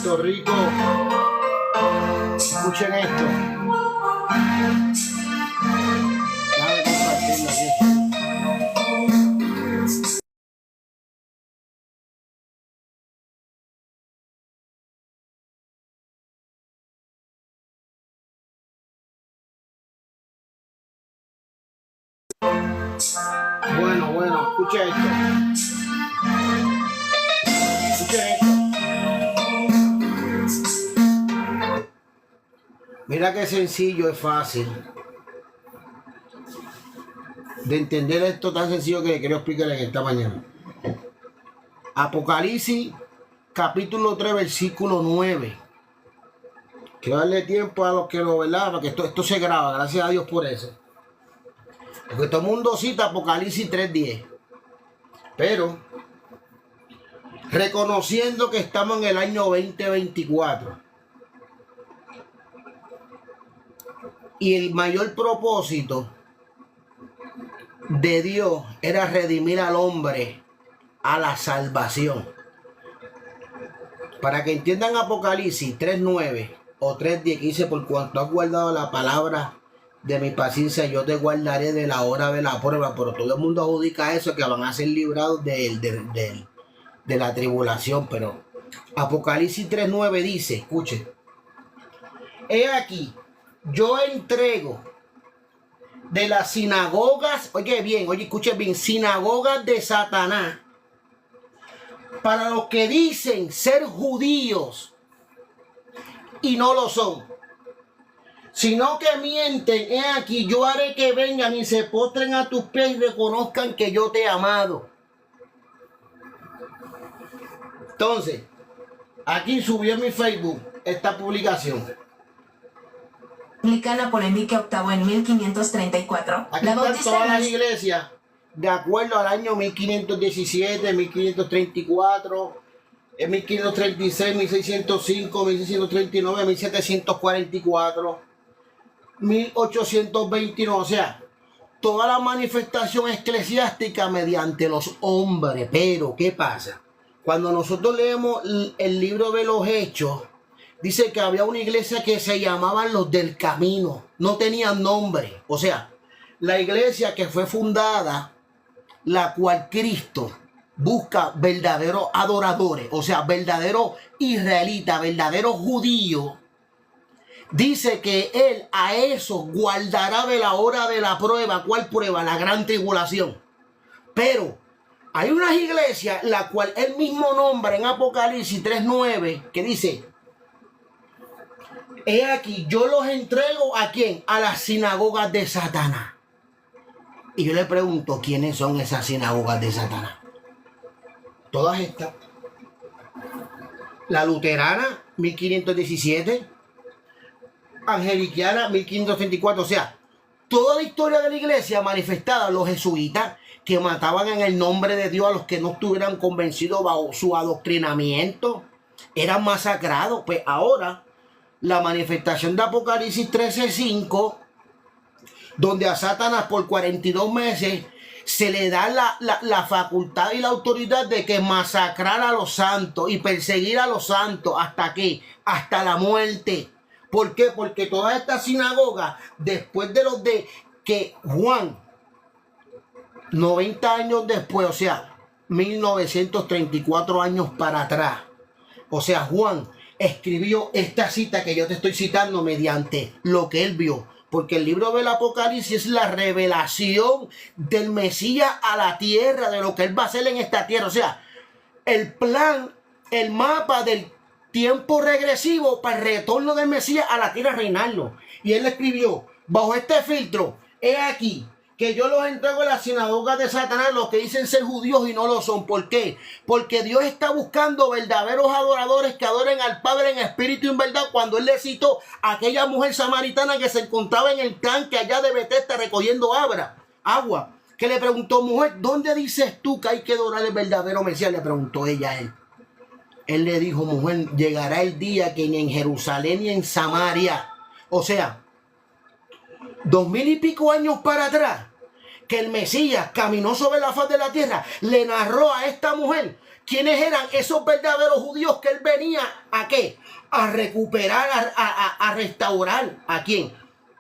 Puerto Rico, escuchen esto. Déjame compartirlo aquí. Bueno, escuchen esto. Escuchen esto. Mira qué sencillo, es fácil de entender esto, tan sencillo que quiero explicar en esta mañana. Apocalipsis capítulo 3 versículo 9. Quiero darle tiempo a los que lo verán, porque esto se graba, gracias a Dios por eso. Porque todo el mundo cita Apocalipsis 3:10. Pero reconociendo que estamos en el año 2024 y el mayor propósito de Dios era redimir al hombre a la salvación. Para que entiendan Apocalipsis 3:9 o 3:10, que dice: por cuanto has guardado la palabra de mi paciencia, yo te guardaré de la hora de la prueba. Pero todo el mundo adjudica eso, que van a ser librados de la tribulación. Pero Apocalipsis 3:9 dice, escuchen: he aquí, yo entrego de las sinagogas, oye, escuchen bien, sinagogas de Satanás, para los que dicen ser judíos y no lo son, sino que mienten. He aquí, yo haré que vengan y se postren a tus pies y reconozcan que yo te he amado. Entonces, aquí subió en mi Facebook esta publicación. Publica la polémica octavo en 1534. Aquí La están bautista todas las iglesias de acuerdo al año 1517, 1534, 1536, 1605, 1639, 1744, 1829. O sea, toda la manifestación eclesiástica mediante los hombres. Pero, ¿qué pasa? Cuando nosotros leemos el libro de los Hechos, dice que había una iglesia que se llamaban los del camino. No tenían nombre. O sea, la iglesia que fue fundada, la cual Cristo busca verdaderos adoradores, o sea, verdaderos israelitas, verdaderos judíos, dice que Él a eso guardará de la hora de la prueba. ¿Cuál prueba? La gran tribulación. Pero hay unas iglesias, la cual Él mismo nombra en Apocalipsis 3:9, que dice: he aquí, yo los entrego ¿a quién? A las sinagogas de Satanás. Y yo le pregunto, ¿quiénes son esas sinagogas de Satanás? Todas estas. La luterana, 1517. Angeliquiana, 1534. O sea, toda la historia de la iglesia manifestada, los jesuitas que mataban en el nombre de Dios a los que no estuvieran convencidos bajo su adoctrinamiento, eran masacrados. Pues ahora, la manifestación de Apocalipsis 13:5, donde a Satanás por 42 meses se le da la facultad y la autoridad de que masacrar a los santos y perseguir a los santos hasta la muerte. ¿Por qué? Porque todas estas sinagogas, después de los de que Juan, 90 años después, o sea, 1934 años para atrás, o sea, Juan escribió esta cita que yo te estoy citando mediante lo que él vio. Porque el libro del Apocalipsis es la revelación del Mesías a la tierra, de lo que él va a hacer en esta tierra. O sea, el plan, el mapa del tiempo regresivo para el retorno del Mesías a la tierra a reinarlo. Y él escribió, bajo este filtro, he aquí que yo los entrego a las sinagogas de Satanás, los que dicen ser judíos y no lo son. ¿Por qué? Porque Dios está buscando verdaderos adoradores que adoren al Padre en espíritu y en verdad. Cuando él le citó a aquella mujer samaritana que se encontraba en el tanque allá de Betesda recogiendo agua, que le preguntó, mujer, ¿dónde dices tú que hay que adorar el verdadero Mesías? Le preguntó ella a él. Él le dijo, mujer, llegará el día que ni en Jerusalén ni en Samaria, o sea, 2000 y pico años para atrás, que el Mesías caminó sobre la faz de la tierra, le narró a esta mujer ¿Quiénes eran esos verdaderos judíos que él venía a qué? A recuperar, a restaurar. ¿A quién?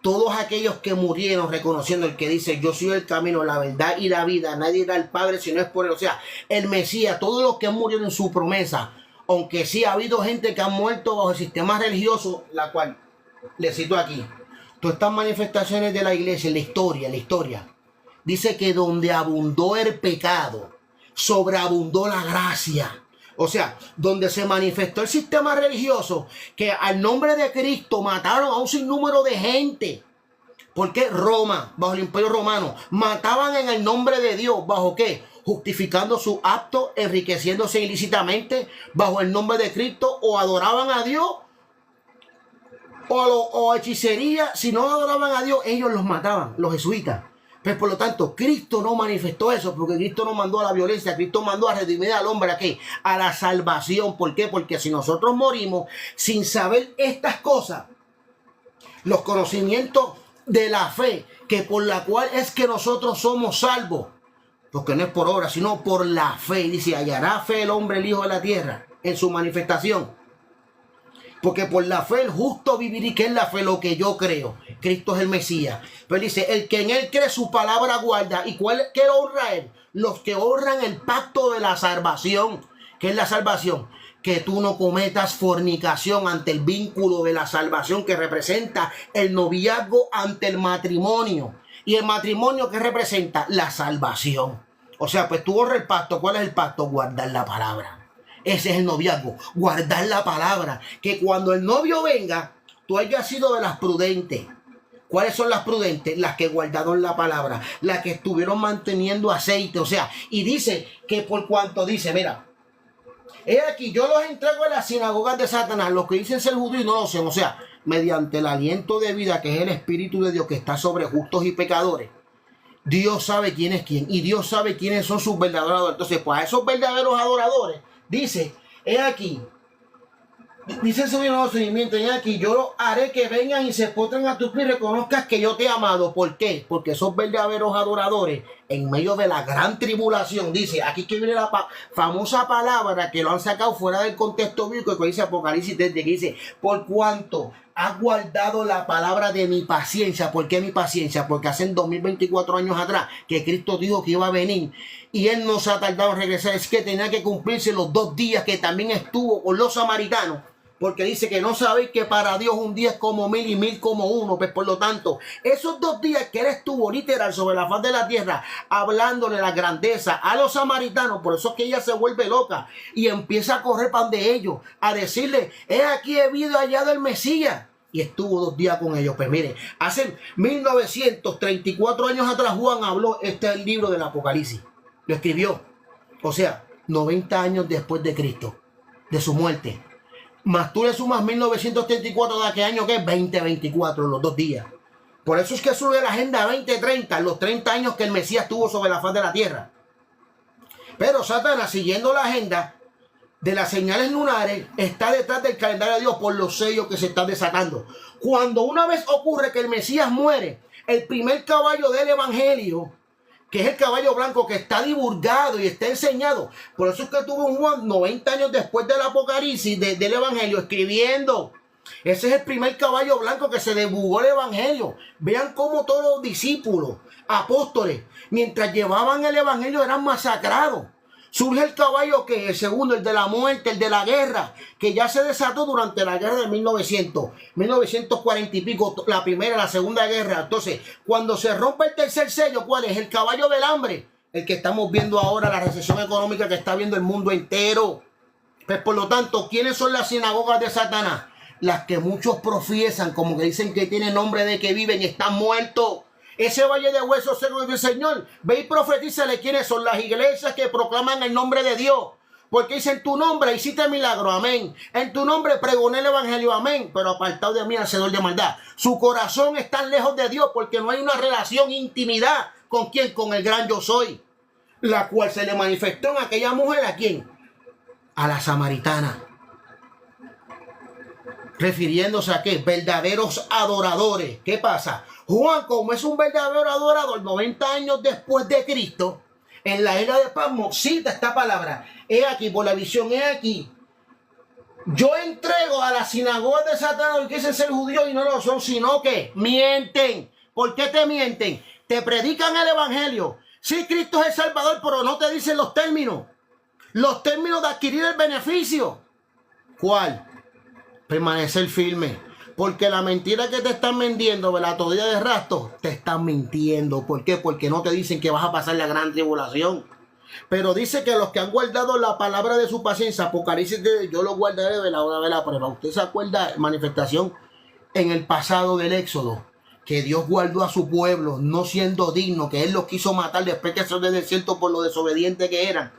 Todos aquellos que murieron reconociendo el que dice, yo soy el camino, la verdad y la vida. Nadie irá al Padre si no es por él. O sea, el Mesías, todos los que murieron en su promesa. Aunque sí ha habido gente que ha muerto bajo el sistema religioso, la cual, le cito aquí, todas estas manifestaciones de la iglesia, la historia, dice que donde abundó el pecado, sobreabundó la gracia. O sea, donde se manifestó el sistema religioso, que al nombre de Cristo mataron a un sinnúmero de gente. Porque Roma, bajo el imperio romano, mataban en el nombre de Dios. ¿Bajo qué? Justificando su acto, enriqueciéndose ilícitamente bajo el nombre de Cristo, o adoraban a Dios o hechicería. Si no adoraban a Dios, ellos los mataban, los jesuitas. Pues por lo tanto, Cristo no manifestó eso, porque Cristo no mandó a la violencia, Cristo mandó a redimir al hombre ¿a qué? A la salvación. ¿Por qué? Porque si nosotros morimos sin saber estas cosas, los conocimientos de la fe, que por la cual es que nosotros somos salvos, porque no es por obra, sino por la fe. Dice, hallará fe el hombre, el Hijo de la tierra, en su manifestación. Porque por la fe el justo vivirá. ¿Y qué es la fe? Lo que yo creo. Cristo es el Mesías. Pero dice, el que en él cree su palabra guarda. ¿Y qué honra él? Los que honran el pacto de la salvación. ¿Qué es la salvación? Que tú no cometas fornicación ante el vínculo de la salvación que representa el noviazgo ante el matrimonio. Y el matrimonio que representa la salvación. O sea, pues tú honras el pacto. ¿Cuál es el pacto? Guardar la palabra. Ese es el noviazgo, guardar la palabra. Que cuando el novio venga, tú hayas sido de las prudentes. ¿Cuáles son las prudentes? Las que guardaron la palabra, las que estuvieron manteniendo aceite. O sea, y dice que por cuanto dice, mira, he aquí, yo los entrego en las sinagogas de Satanás, los que dicen ser judíos y no lo son. O sea, mediante el aliento de vida que es el Espíritu de Dios que está sobre justos y pecadores. Dios sabe quién es quién y Dios sabe quiénes son sus verdaderos adoradores. Entonces, pues a esos verdaderos adoradores, dice, he aquí, dice el Señor seguimiento, he aquí, yo haré que vengan y se postren a tus pies y reconozcas que yo te he amado. ¿Por qué? Porque esos verdaderos adoradores, en medio de la gran tribulación, dice, aquí que viene la famosa palabra que lo han sacado fuera del contexto bíblico, que dice Apocalipsis, desde que dice, por cuanto has guardado la palabra de mi paciencia. ¿Por qué mi paciencia? Porque hace 2024 años atrás que Cristo dijo que iba a venir y él no se ha tardado en regresar. Es que tenía que cumplirse los 2 días que también estuvo con los samaritanos, porque dice que no sabéis que para Dios un día es como 1000 y 1000 como uno. Pues por lo tanto, esos 2 días que él estuvo literal sobre la faz de la tierra hablándole la grandeza a los samaritanos, por eso es que ella se vuelve loca y empieza a correr pan de ellos, a decirle, he aquí he visto allá del Mesías. Y estuvo 2 días con ellos. Pues mire, hace 1934 años atrás Juan habló, este es el libro del Apocalipsis, lo escribió. O sea, 90 años después de Cristo, de su muerte. Más tú le sumas 1934, ¿de qué año que es? 2024, los 2 días. Por eso es que sube la agenda 2030, los 30 años que el Mesías estuvo sobre la faz de la tierra. Pero Satanás, siguiendo la agenda de las señales lunares, está detrás del calendario de Dios por los sellos que se están desatando. Cuando una vez ocurre que el Mesías muere, el primer caballo del evangelio, que es el caballo blanco que está divulgado y está enseñado. Por eso es que tuvo un Juan 90 años después del Apocalipsis, del Evangelio, escribiendo. Ese es el primer caballo blanco que se divulgó el Evangelio. Vean cómo todos los discípulos, apóstoles, mientras llevaban el Evangelio eran masacrados. Surge el caballo que el segundo, el de la muerte, el de la guerra, que ya se desató durante la guerra de 1940 y pico, la primera, la segunda guerra. Entonces, cuando se rompe el tercer sello, ¿cuál es? El caballo del hambre, el que estamos viendo ahora, la recesión económica que está viendo el mundo entero. Pues por lo tanto, ¿quiénes son las sinagogas de Satanás? Las que muchos profiesan, como que dicen que tienen nombre de que viven y están muertos. Ese valle de huesos secos del Señor, ve y profetízale quiénes son las iglesias que proclaman el nombre de Dios. Porque dice, en tu nombre hiciste milagro, amén. En tu nombre pregoné el evangelio, amén. Pero apartado de mí, hacedor de maldad. Su corazón está lejos de Dios porque no hay una relación, intimidad. ¿Con quién? Con el gran yo soy. La cual se le manifestó en aquella mujer, ¿a quién? A la samaritana. Refiriéndose a qué? Verdaderos adoradores. ¿Qué pasa? Juan, como es un verdadero adorador, 90 años después de Cristo, En la isla de Patmos cita esta palabra. He aquí, por la visión, he aquí. Yo entrego a la sinagoga de Satanás que dicen ser judíos y no lo son, sino que mienten. ¿Por qué te mienten? Te predican el evangelio. Sí, Cristo es el Salvador, pero no te dicen los términos. Los términos de adquirir el beneficio. ¿Cuál? Permanecer firme. Porque la mentira que te están vendiendo, la todilla de rastro, te están mintiendo. ¿Por qué? Porque no te dicen que vas a pasar la gran tribulación. Pero dice que los que han guardado la palabra de su paciencia, Apocalipsis, yo lo guardaré de la hora de la prueba. ¿Usted se acuerda? Manifestación en el pasado del Éxodo, que Dios guardó a su pueblo, no siendo digno, que Él los quiso matar después que se del desierto por lo desobedientes que eran.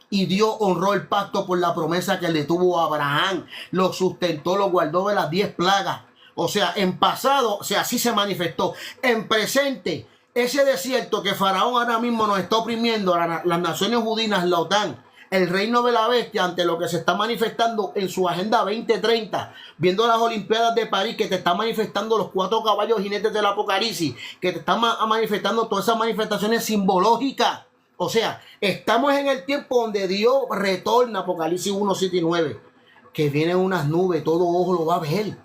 Y Dios honró el pacto por la promesa que le tuvo a Abraham. Lo sustentó, lo guardó de las 10 plagas. O sea, en pasado, o sea, así se manifestó. En presente, ese desierto que Faraón ahora mismo nos está oprimiendo, las naciones judías, la OTAN, el reino de la bestia, ante lo que se está manifestando en su agenda 2030, viendo las Olimpiadas de París, que te está manifestando los 4 caballos jinetes del Apocalipsis, que te está manifestando todas esas manifestaciones simbológicas. O sea, estamos en el tiempo donde Dios retorna, Apocalipsis 1, 7 y 9, que vienen unas nubes, todo ojo lo va a ver.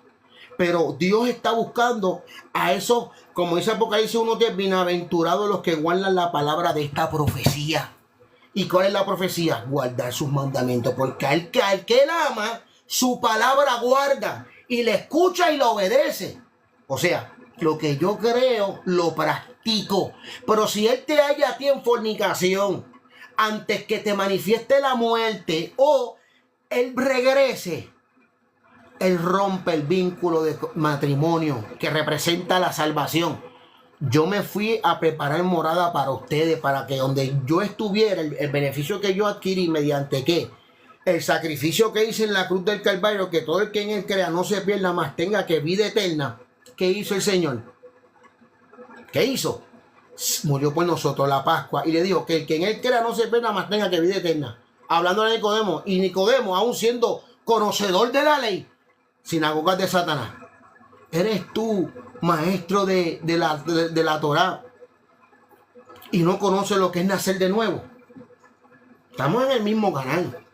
Pero Dios está buscando a esos, como dice Apocalipsis 1, 10, bienaventurados los que guardan la palabra de esta profecía. ¿Y cuál es la profecía? Guardar sus mandamientos, porque al que él ama, su palabra guarda, y le escucha y lo obedece. O sea, lo que yo creo, lo practico. Pero si él te halla a ti en fornicación, antes que te manifieste la muerte o él regrese, él rompe el vínculo de matrimonio que representa la salvación. Yo me fui a preparar morada para ustedes, para que donde yo estuviera, el beneficio que yo adquirí mediante qué, el sacrificio que hice en la cruz del Calvario, que todo el que en él crea no se pierda, más tenga que vida eterna. ¿Qué hizo el Señor? ¿Qué hizo? Murió por nosotros la Pascua y le dijo que el que en él crea no se pierda, más tenga que vida eterna. Hablando de Nicodemo, y Nicodemo, aún siendo conocedor de la ley, sinagogas de Satanás. ¿Eres tú maestro de la Torá y no conoces lo que es nacer de nuevo? Estamos en el mismo canal.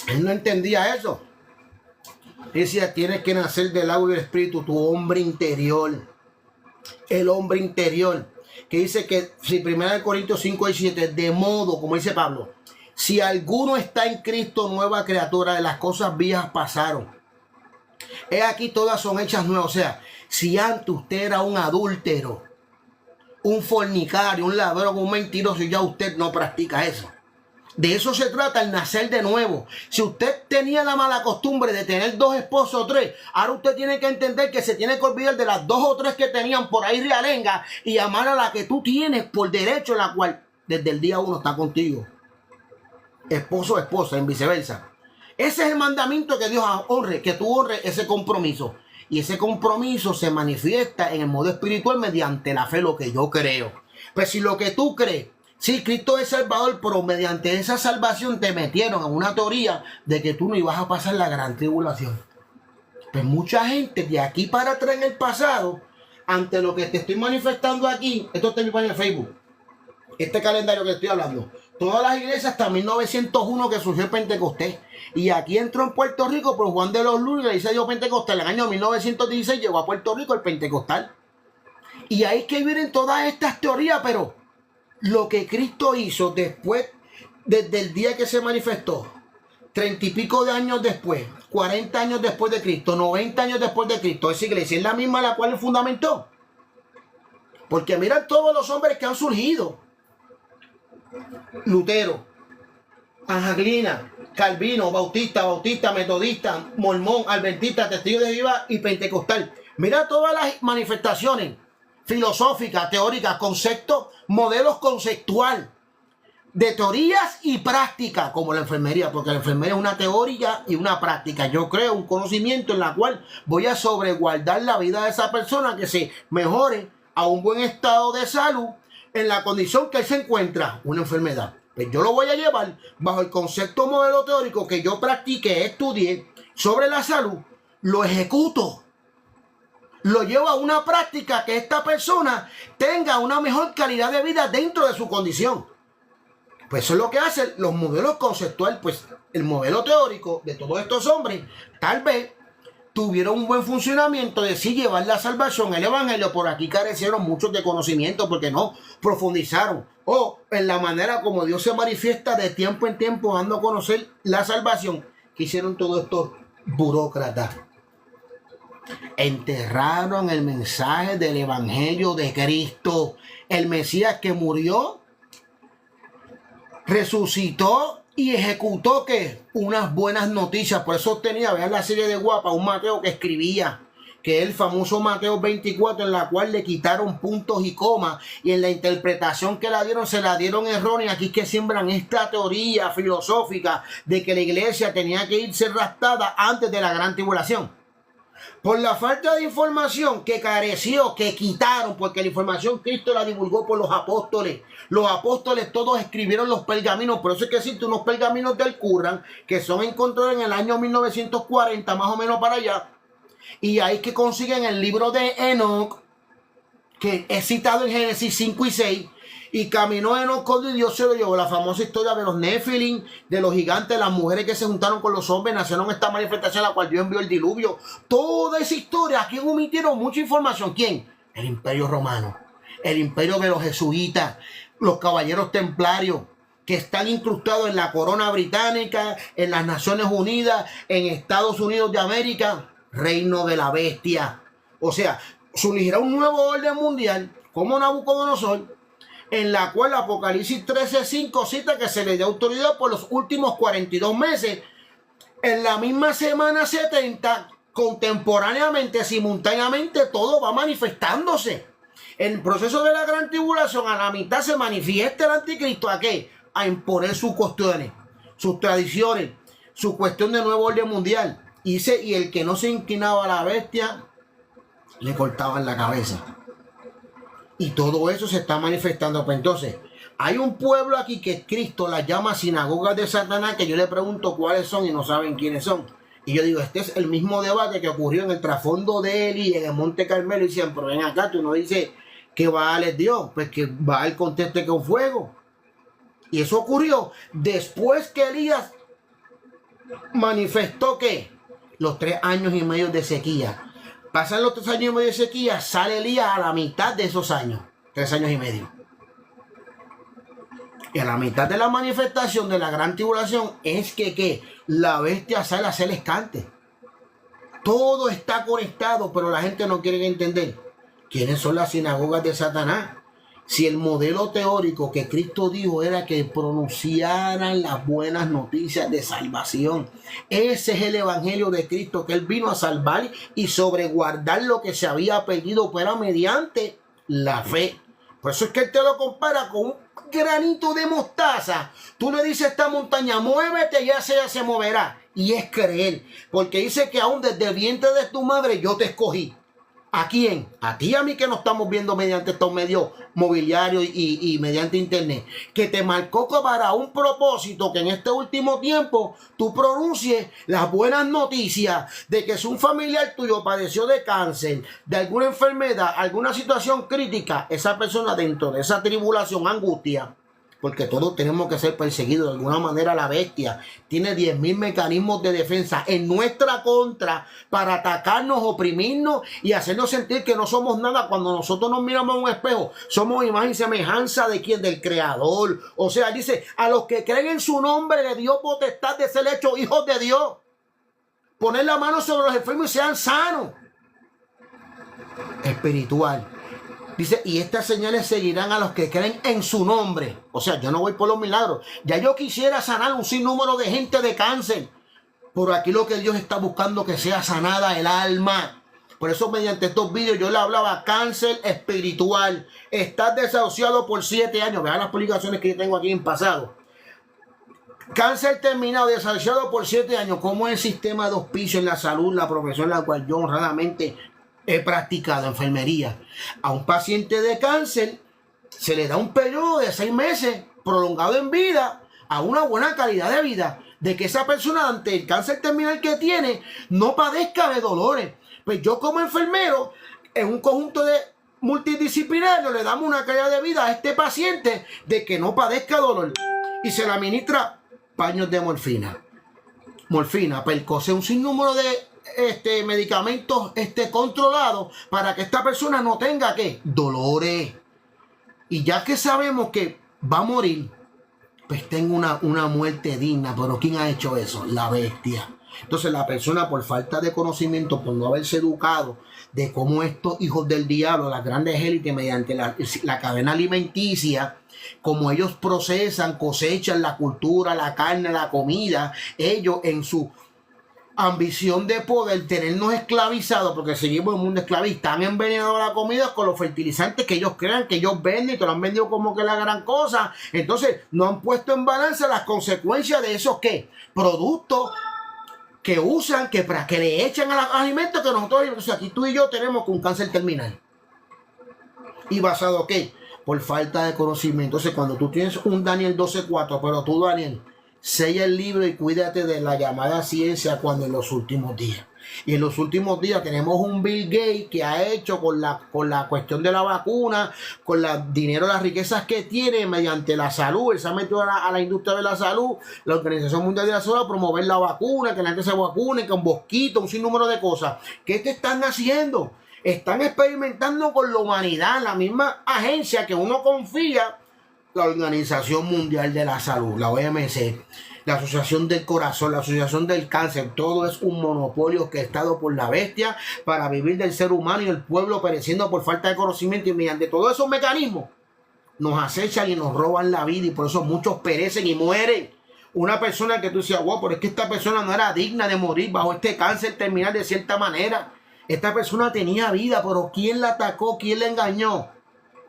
Él no entendía eso. Decía, tienes que nacer del agua y del espíritu, tu hombre interior. El hombre interior. Que dice que, si 1 Corintios 5 y 7, de modo, como dice Pablo, si alguno está en Cristo, nueva criatura, de las cosas viejas pasaron. He aquí todas son hechas nuevas. O sea, si antes usted era un adúltero, un fornicario, un ladrón, un mentiroso, ya usted no practica eso. De eso se trata el nacer de nuevo. Si usted tenía la mala costumbre de tener 2 esposos o 3, ahora usted tiene que entender que se tiene que olvidar de las 2 o 3 que tenían por ahí realenga y amar a la que tú tienes por derecho, la cual desde el día 1 está contigo. Esposo o esposa, en viceversa. Ese es el mandamiento que Dios honre, que tú honres ese compromiso. Y ese compromiso se manifiesta en el modo espiritual mediante la fe, lo que yo creo. Pues si lo que tú crees, sí, Cristo es Salvador, pero mediante esa salvación te metieron en una teoría de que tú no ibas a pasar la gran tribulación. Pues mucha gente de aquí para atrás en el pasado, ante lo que te estoy manifestando aquí, esto está en mi página de Facebook, este calendario que estoy hablando, todas las iglesias hasta 1901 que surgió el Pentecostés. Y aquí entró en Puerto Rico por Juan de los Lunes, le dice yo Pentecostal. En el año 1916 llegó a Puerto Rico el Pentecostal. Y ahí que vienen todas estas teorías, pero lo que Cristo hizo después, desde el día que se manifestó, 30 y pico de años después, 40 años después de Cristo, 90 años después de Cristo, esa iglesia es la misma a la cual él fundamentó. Porque miran todos los hombres que han surgido. Lutero, Angelina, Calvino, Bautista, Metodista, Mormón, Adventista, Testigo de Jehová y Pentecostal. Mira todas las manifestaciones filosóficas, teóricas, conceptos, modelos conceptual de teorías y prácticas, como la enfermería, porque la enfermería es una teoría y una práctica. Yo creo un conocimiento en la cual voy a sobreguardar la vida de esa persona, que se mejore a un buen estado de salud en la condición que él se encuentra, una enfermedad. Pues yo lo voy a llevar bajo el concepto modelo teórico que yo practiqué, estudié sobre la salud, lo ejecuto. lo lleva a una práctica que esta persona tenga una mejor calidad de vida dentro de su condición. Pues eso es lo que hacen los modelos conceptuales. Pues el modelo teórico de todos estos hombres tal vez tuvieron un buen funcionamiento de sí llevar la salvación, el evangelio. Por aquí carecieron muchos de conocimiento porque no profundizaron o en la manera como Dios se manifiesta de tiempo en tiempo dando a conocer la salvación que hicieron todos estos burócratas. Enterraron el mensaje del evangelio de Cristo, el Mesías que murió, resucitó y ejecutó que unas buenas noticias. Por eso tenía, vean la serie de Guapa, un Mateo que escribía, que es el famoso Mateo 24, en la cual le quitaron puntos y comas, y en la interpretación que la dieron, se la dieron errónea. Aquí que siembran esta teoría filosófica de que la iglesia tenía que irse raptada antes de la gran tribulación. Por la falta de información que careció, que quitaron, porque la información Cristo la divulgó por los apóstoles. Los apóstoles todos escribieron los pergaminos, por eso es que existen unos pergaminos del Qur'an que son encontrados en el año 1940, más o menos para allá. Y ahí que consiguen el libro de Enoch, que es citado en Génesis 5 y 6. Y caminó Enoch con Dios, se lo llevó. La famosa historia de los Nefilim, de los gigantes, las mujeres que se juntaron con los hombres, nacieron esta manifestación a la cual Dios envió el diluvio. Toda esa historia, aquí omitieron mucha información. ¿Quién? El Imperio Romano, el imperio de los jesuitas, los caballeros templarios, que están incrustados en la corona británica, en las Naciones Unidas, en Estados Unidos de América, reino de la bestia. O sea, surgirá un nuevo orden mundial, como Nabucodonosor, en la cual Apocalipsis 13:5 cita que se le dio autoridad por los últimos 42 meses. En la misma semana 70, contemporáneamente, simultáneamente, todo va manifestándose. En el proceso de la gran tribulación, a la mitad se manifiesta el anticristo. ¿A qué? A imponer sus cuestiones, sus tradiciones, su cuestión de nuevo orden mundial. Y el que no se inclinaba a la bestia, le cortaban la cabeza. Y todo eso se está manifestando. Pues entonces, hay un pueblo aquí que Cristo las llama sinagogas de Satanás, que yo le pregunto cuáles son y no saben quiénes son. Y yo digo, este es el mismo debate que ocurrió en el trasfondo de Eli en el Monte Carmelo. Y decían, pero ven acá, tú no dices que Baal es Dios, pues que Baal conteste con fuego. Y eso ocurrió después que Elías manifestó que los 3 años y medio de sequía. Pasan los 3 años y medio de sequía, sale Elías a la mitad de esos años, 3 años y medio. Y a la mitad de la manifestación de la gran tribulación es que la bestia sale a hacer escante. Todo está conectado, pero la gente no quiere entender quiénes son las sinagogas de Satanás. Si el modelo teórico que Cristo dijo era que pronunciaran las buenas noticias de salvación. Ese es el evangelio de Cristo, que Él vino a salvar y sobreguardar lo que se había perdido, pero mediante la fe. Por eso es que Él te lo compara con un granito de mostaza. Tú le dices a esta montaña, muévete, ya se moverá. Y es creer, porque dice que aún desde el vientre de tu madre yo te escogí. ¿A quién? A ti y a mí, que nos estamos viendo mediante estos medios mobiliarios y mediante internet. Que te marcó para un propósito, que en este último tiempo tú pronuncies las buenas noticias de que si un familiar tuyo padeció de cáncer, de alguna enfermedad, alguna situación crítica, esa persona dentro de esa tribulación, angustia, porque todos tenemos que ser perseguidos de alguna manera. La bestia tiene 10.000 mecanismos de defensa en nuestra contra para atacarnos, oprimirnos y hacernos sentir que no somos nada. Cuando nosotros nos miramos en un espejo, somos imagen y semejanza de quien, del Creador. O sea, dice, a los que creen en su nombre le dio potestad de ser hechos hijos de Dios. Poner la mano sobre los enfermos y sean sanos. Espiritual. Dice, y estas señales seguirán a los que creen en su nombre. O sea, yo no voy por los milagros. Ya yo quisiera sanar un sinnúmero de gente de cáncer. Por aquí lo que Dios está buscando, que sea sanada el alma. Por eso mediante estos vídeos yo le hablaba cáncer espiritual. Estás desahuciado por 7 años. Vean las publicaciones que yo tengo aquí en pasado. Cáncer terminado, desahuciado por 7 años. ¿Cómo es el sistema de hospicio en la salud, la profesión en la cual yo honradamente he practicado, enfermería? A un paciente de cáncer se le da un periodo de 6 meses prolongado en vida, a una buena calidad de vida, de que esa persona ante el cáncer terminal que tiene no padezca de dolores, Pues yo como enfermero, en un conjunto de multidisciplinario, le damos una calidad de vida a este paciente de que no padezca dolor. Y se le administra paños de morfina, Percocet, un sinnúmero de medicamentos controlados para que esta persona no tenga ¿qué? Dolores. Y ya que sabemos que va a morir, pues tenga una muerte digna. Pero ¿quién ha hecho eso? La bestia. Entonces la persona, por falta de conocimiento, por no haberse educado de cómo estos hijos del diablo, las grandes élites, mediante la cadena alimenticia, como ellos procesan, cosechan la cultura, la carne, la comida, ellos en su ambición de poder tenernos esclavizados, porque seguimos en un mundo esclavista, han envenenado la comida con los fertilizantes que ellos crean, que ellos venden, y te lo han vendido como que la gran cosa. Entonces no han puesto en balanza las consecuencias de esos productos que usan, que le echan a los alimentos que nosotros, entonces aquí tú y yo tenemos un cáncer terminal. ¿Y basado qué? Por falta de conocimiento. Entonces cuando tú tienes un Daniel 12:4, pero tú, Daniel, sella el libro y cuídate de la llamada ciencia cuando en los últimos días. Y en los últimos días tenemos un Bill Gates que ha hecho con la cuestión de la vacuna, con el dinero, las riquezas que tiene mediante la salud. Él se ha metido a la industria de la salud, la Organización Mundial de la Salud, a promover la vacuna, que la gente se vacune, con bosquitos, un sinnúmero de cosas. ¿Qué te están haciendo? Están experimentando con la humanidad, la misma agencia que uno confía, la Organización Mundial de la Salud, la OMS, la Asociación del Corazón, la Asociación del Cáncer. Todo es un monopolio orquestado por la bestia para vivir del ser humano y el pueblo pereciendo por falta de conocimiento, y mediante todos esos mecanismos nos acechan y nos roban la vida, y por eso muchos perecen y mueren. Una persona que tú decías, wow, pero es que esta persona no era digna de morir bajo este cáncer terminal de cierta manera. Esta persona tenía vida, pero ¿quién la atacó? ¿Quién la engañó?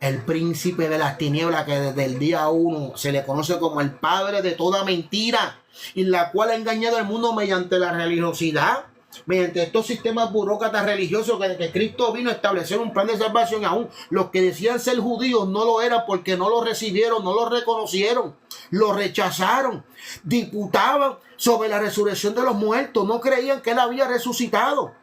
El príncipe de las tinieblas, que desde el día 1 se le conoce como el padre de toda mentira, y la cual ha engañado al mundo mediante la religiosidad, mediante estos sistemas burócratas religiosos que Cristo vino a establecer un plan de salvación. Aún los que decían ser judíos no lo eran, porque no lo recibieron, no lo reconocieron, lo rechazaron, diputaban sobre la resurrección de los muertos, no creían que él había resucitado.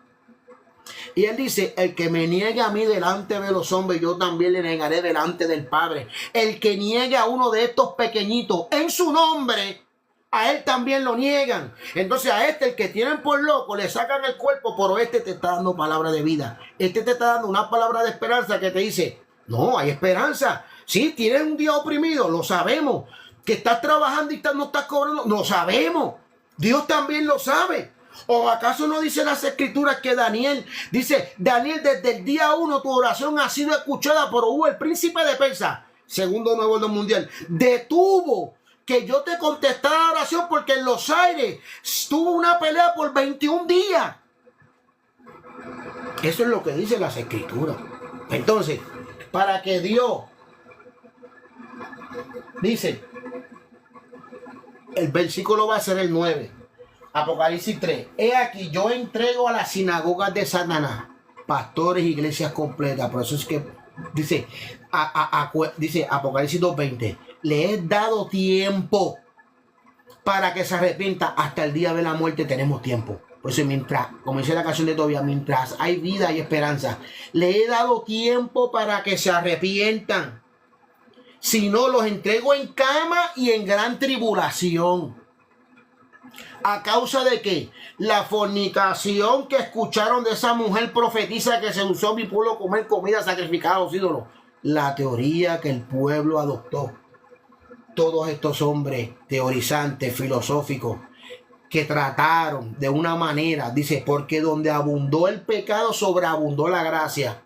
Y él dice, el que me niegue a mí delante de los hombres, yo también le negaré delante del Padre. El que niegue a uno de estos pequeñitos en su nombre, a él también lo niegan. Entonces a el que tienen por loco, le sacan el cuerpo, pero te está dando palabra de vida. Te está dando una palabra de esperanza que te dice, no, hay esperanza. Sí, tienes un día oprimido, lo sabemos. Que estás trabajando y no estás cobrando, lo sabemos. Dios también lo sabe. ¿O acaso no dice las escrituras que Daniel, dice, Daniel, desde el día 1 tu oración ha sido escuchada, pero hubo el príncipe de Persia, segundo nuevo orden mundial, detuvo que yo te contestara la oración, porque en los aires tuvo una pelea por 21 días. Eso es lo que dice las escrituras. Entonces, para que Dios, dice, el versículo va a ser el 9. Apocalipsis 3. He aquí, yo entrego a las sinagogas de Satanás pastores, iglesias completas. Por eso es que dice, dice Apocalipsis 2:20. Le he dado tiempo para que se arrepienta. Hasta el día de la muerte tenemos tiempo. Por eso mientras, como dice la canción de Tobías, mientras hay vida y esperanza, le he dado tiempo para que se arrepientan. Si no, los entrego en cama y en gran tribulación. ¿A causa de qué? La fornicación que escucharon de esa mujer profetiza que se usó mi pueblo comer comida sacrificada a los ídolos. La teoría que el pueblo adoptó. Todos estos hombres teorizantes, filosóficos, que trataron de una manera, dice, porque donde abundó el pecado, sobreabundó la gracia.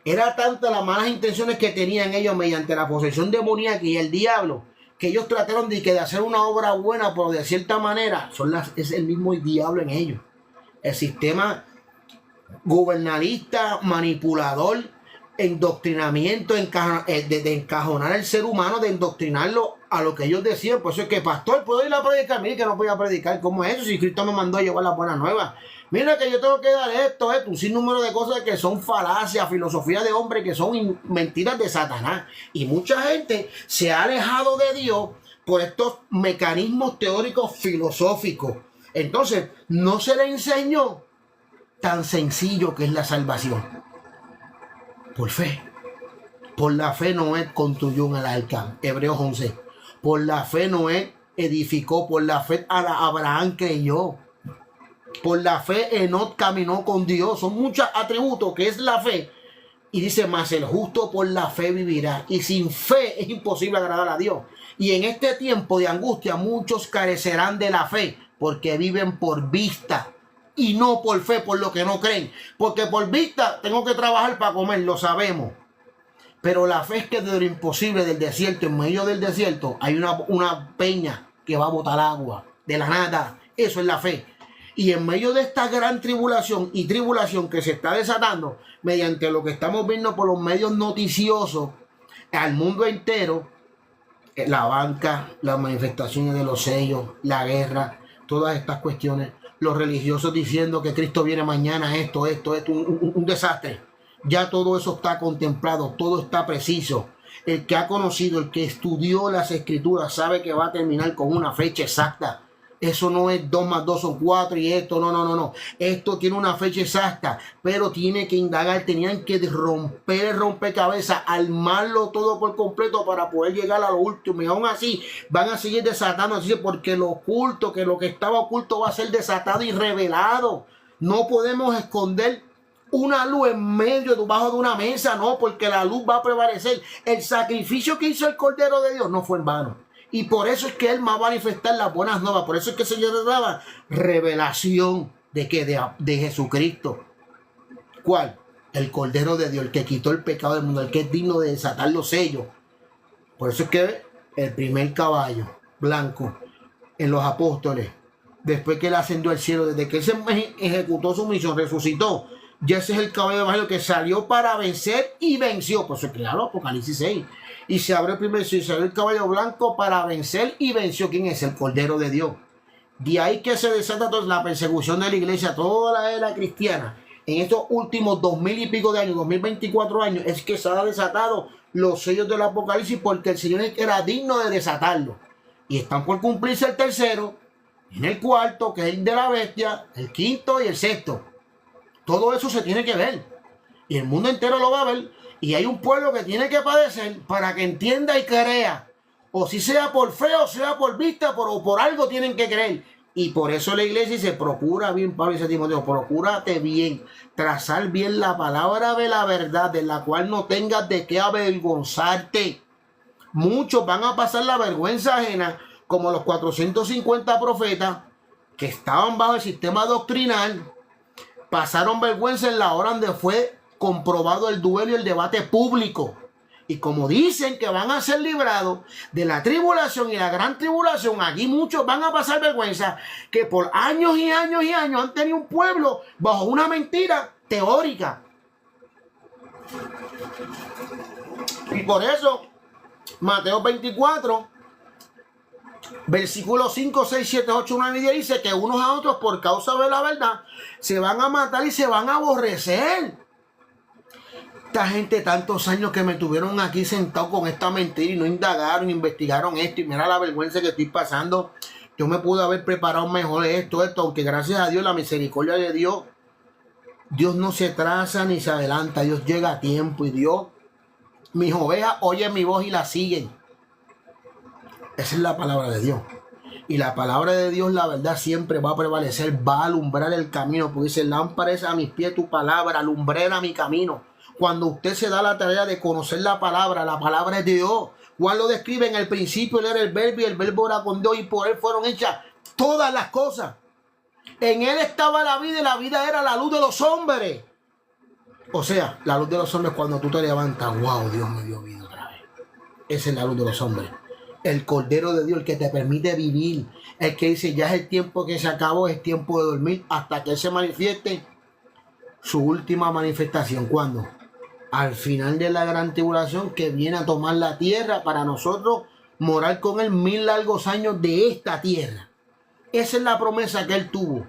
Era tanta las malas intenciones que tenían ellos mediante la posesión demoníaca y el diablo, que ellos trataron de hacer una obra buena, pero de cierta manera es el mismo diablo en ellos. El sistema gubernalista, manipulador, endoctrinamiento, de encajonar al ser humano, de endoctrinarlo a lo que ellos decían. Por eso es que, pastor, ¿puedo ir a predicar? Mire que no voy a predicar. ¿Cómo es eso? Si Cristo me mandó a llevar la buena nueva. Mira que yo tengo que dar esto, un sinnúmero de cosas que son falacias, filosofía de hombre, que son mentiras de Satanás. Y mucha gente se ha alejado de Dios por estos mecanismos teóricos filosóficos. Entonces, no se le enseñó tan sencillo que es la salvación. Por fe. Por la fe Noé construyó un arca. Hebreos 11. Por la fe Noé edificó. Por la fe Abraham creyó. Por la fe Enoc caminó con Dios. Son muchos atributos que es la fe. Y dice, más el justo por la fe vivirá. Y sin fe es imposible agradar a Dios. Y en este tiempo de angustia muchos carecerán de la fe porque viven por vista y no por fe, por lo que no creen. Porque por vista tengo que trabajar para comer, lo sabemos. Pero la fe es que de lo imposible del desierto, en medio del desierto, hay una peña que va a botar agua de la nada. Eso es la fe. Y en medio de esta gran tribulación y tribulación que se está desatando, mediante lo que estamos viendo por los medios noticiosos al mundo entero, la banca, las manifestaciones de los sellos, la guerra, todas estas cuestiones, los religiosos diciendo que Cristo viene mañana, esto, un desastre. Ya todo eso está contemplado, todo está preciso. El que ha conocido, el que estudió las escrituras sabe que va a terminar con una fecha exacta. Eso no es 2 más 2 son 4 y esto, no. Esto tiene una fecha exacta, pero tiene que indagar, tenían que romper el rompecabezas, armarlo todo por completo para poder llegar a lo último. Y aún así van a seguir desatando, así porque lo oculto, que lo que estaba oculto va a ser desatado y revelado. No podemos esconder una luz en medio, debajo de una mesa, no, porque la luz va a prevalecer. El sacrificio que hizo el Cordero de Dios no fue en vano. Y por eso es que Él va a manifestar las buenas nuevas. Por eso es que el Señor le daba revelación de que de Jesucristo. ¿Cuál? El Cordero de Dios, el que quitó el pecado del mundo, el que es digno de desatar los sellos. Por eso es que el primer caballo blanco en los apóstoles, después que Él ascendió al cielo, desde que Él se ejecutó su misión, resucitó, ya ese es el caballo evangelio que salió para vencer y venció. Por eso es claro, Apocalipsis 6. Y se abrió el primer sello, se abrió el caballo blanco para vencer y venció. ¿Quién es? El Cordero de Dios. De ahí que se desata toda la persecución de la iglesia, toda la era cristiana. En estos últimos 2000 y pico de años, 2024 años, es que se ha desatado los sellos del Apocalipsis porque el Señor era digno de desatarlo. Y están por cumplirse el tercero, en el cuarto, que es el de la bestia, el quinto y el sexto. Todo eso se tiene que ver. Y el mundo entero lo va a ver. Y hay un pueblo que tiene que padecer para que entienda y crea. O si sea por fe o sea por vista, o por algo tienen que creer. Y por eso la iglesia dice, procura bien, Pablo dice a Timoteo, procúrate bien, trazar bien la palabra de la verdad, de la cual no tengas de qué avergonzarte. Muchos van a pasar la vergüenza ajena, como los 450 profetas que estaban bajo el sistema doctrinal, pasaron vergüenza en la hora donde fue comprobado el duelo y el debate público. Y como dicen que van a ser librados de la tribulación y la gran tribulación, allí muchos van a pasar vergüenza que por años y años y años han tenido un pueblo bajo una mentira teórica. Y por eso Mateo 24 versículos 5, 6, 7, 8, 9 y 10 dice que unos a otros por causa de la verdad se van a matar y se van a aborrecer. Esta gente, tantos años que me tuvieron aquí sentado con esta mentira y no indagaron, investigaron esto y mira la vergüenza que estoy pasando. Yo me pude haber preparado mejor esto, aunque gracias a Dios, la misericordia de Dios, Dios no se traza ni se adelanta, Dios llega a tiempo y Dios, mis ovejas oyen mi voz y la siguen. Esa es la palabra de Dios. Y la palabra de Dios, la verdad, siempre va a prevalecer, va a alumbrar el camino, porque dice, lámpara es a mis pies tu palabra, alumbrera mi camino. Cuando usted se da la tarea de conocer la palabra es de Dios. Juan lo describe: en el principio él era el verbo y el verbo era con Dios y por él fueron hechas todas las cosas. En él estaba la vida y la vida era la luz de los hombres. O sea, la luz de los hombres cuando tú te levantas, wow, Dios me dio vida otra vez. Esa es la luz de los hombres. El Cordero de Dios, el que te permite vivir. El que dice, ya es el tiempo que se acabó, es tiempo de dormir hasta que él se manifieste. Su última manifestación, ¿cuándo? Al final de la gran tribulación, que viene a tomar la tierra para nosotros morar con él 1000 largos años de esta tierra. Esa es la promesa que él tuvo.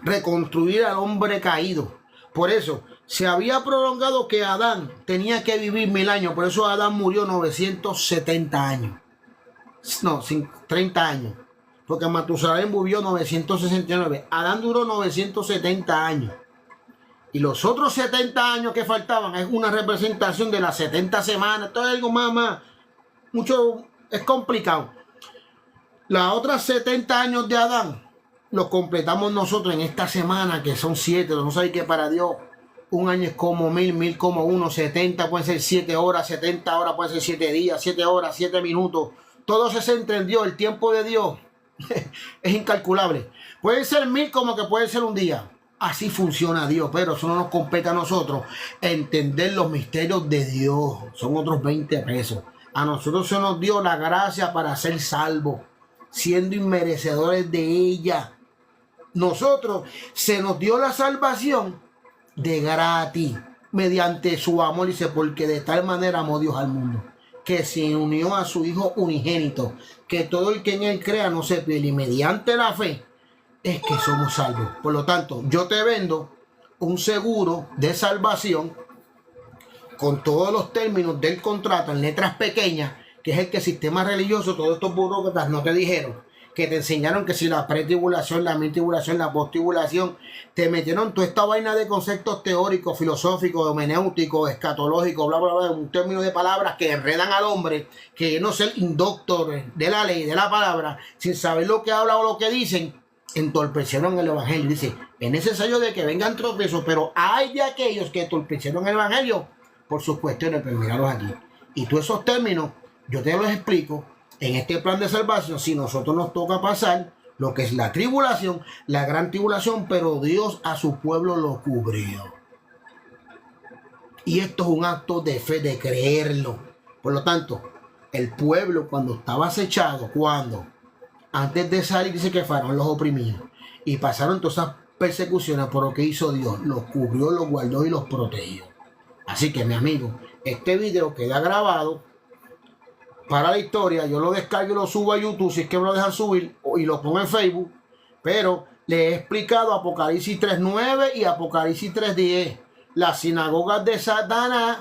Reconstruir al hombre caído. Por eso se había prolongado que Adán tenía que vivir 1000 años. Por eso Adán murió 970 años. No, 30 años. porque Matusalén vivió 969. Adán duró 970 años. Y los otros 70 años que faltaban es una representación de las 70 semanas. Todo algo mucho, es complicado. Las otras 70 años de Adán los completamos nosotros en esta semana, que son 7. No sabéis que para Dios un año es como 1000 como 1, 70 pueden ser 7 horas, 70 horas pueden ser 7 días, 7 horas, 7 minutos. Todo se centra en Dios. El tiempo de Dios es incalculable. Puede ser 1000 como que puede ser un día. Así funciona Dios, pero eso no nos compete a nosotros entender los misterios de Dios. Son otros 20 pesos. A nosotros se nos dio la gracia para ser salvos, siendo inmerecedores de ella. Nosotros se nos dio la salvación de gratis, mediante su amor. Dice, porque de tal manera amó Dios al mundo, que se unió a su Hijo unigénito, que todo el que en él crea no se pierda, y mediante la fe es que somos salvos. Por lo tanto, yo te vendo un seguro de salvación con todos los términos del contrato en letras pequeñas, que es el que el sistema religioso, todos estos burócratas no te dijeron, que te enseñaron que si la pretribulación, la midtribulación, la posttribulación, te metieron toda esta vaina de conceptos teóricos, filosóficos, hermenéuticos, escatológicos, bla, bla, bla, un término de palabras que enredan al hombre, que no ser indoctor de la ley, de la palabra, sin saber lo que habla o lo que dicen, entorpecieron el evangelio. Dice, es necesario de que vengan tropiezos, pero hay de aquellos que entorpecieron el evangelio por sus cuestiones. Pero míralos aquí. Y todos esos términos, yo te los explico en este plan de salvación. Si nosotros nos toca pasar lo que es la tribulación, la gran tribulación, pero Dios a su pueblo lo cubrió. Y esto es un acto de fe, de creerlo. Por lo tanto, el pueblo cuando estaba acechado, antes de salir, dice que Faraón los oprimía. Y pasaron todas esas persecuciones, por lo que hizo Dios. Los cubrió, los guardó y los protegió. Así que, mi amigo, este video queda grabado para la historia. Yo lo descargo y lo subo a YouTube, si es que me lo dejan subir, y lo pongo en Facebook. Pero le he explicado Apocalipsis 3.9 y Apocalipsis 3.10. Las sinagogas de Satanás.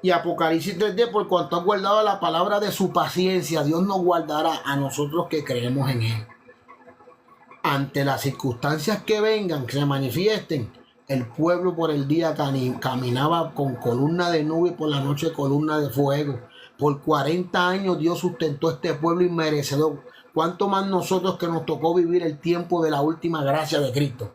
Y Apocalipsis 3.10, por cuanto ha guardado la palabra de su paciencia, Dios nos guardará a nosotros que creemos en Él. Ante las circunstancias que vengan, que se manifiesten, el pueblo por el día caminaba con columna de nube y por la noche columna de fuego. Por 40 años Dios sustentó este pueblo inmerecedor. ¿Cuánto más nosotros que nos tocó vivir el tiempo de la última gracia de Cristo,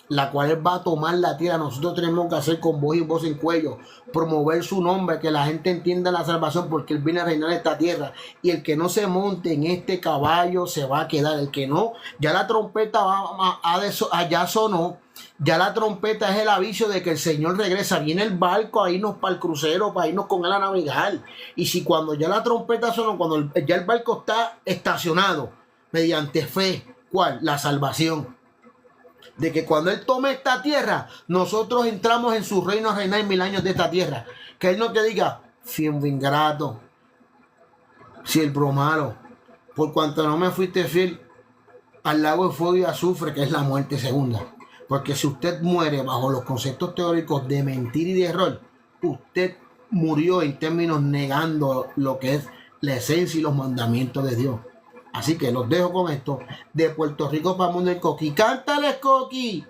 la cual Él va a tomar la tierra? Nosotros tenemos que hacer con voz y voz en cuello, promover su nombre, que la gente entienda la salvación, porque Él viene a reinar esta tierra. Y el que no se monte en este caballo se va a quedar. El que no, ya la trompeta allá sonó, ya la trompeta es el aviso de que el Señor regresa. Viene el barco a irnos para el crucero, para irnos con Él a navegar. Y si cuando ya la trompeta sonó, cuando ya el barco está estacionado, mediante fe, ¿cuál? La salvación. De que cuando Él tome esta tierra, nosotros entramos en su reino a reinar 1000 años de esta tierra. Que Él no te diga, fiel ingrato, siervo malo, por cuanto no me fuiste fiel al lago de fuego y azufre, que es la muerte segunda. Porque si usted muere bajo los conceptos teóricos de mentira y de error, usted murió en términos negando lo que es la esencia y los mandamientos de Dios. Así que los dejo con esto. De Puerto Rico para el mundo, el Coqui. ¡Cántale, Coqui!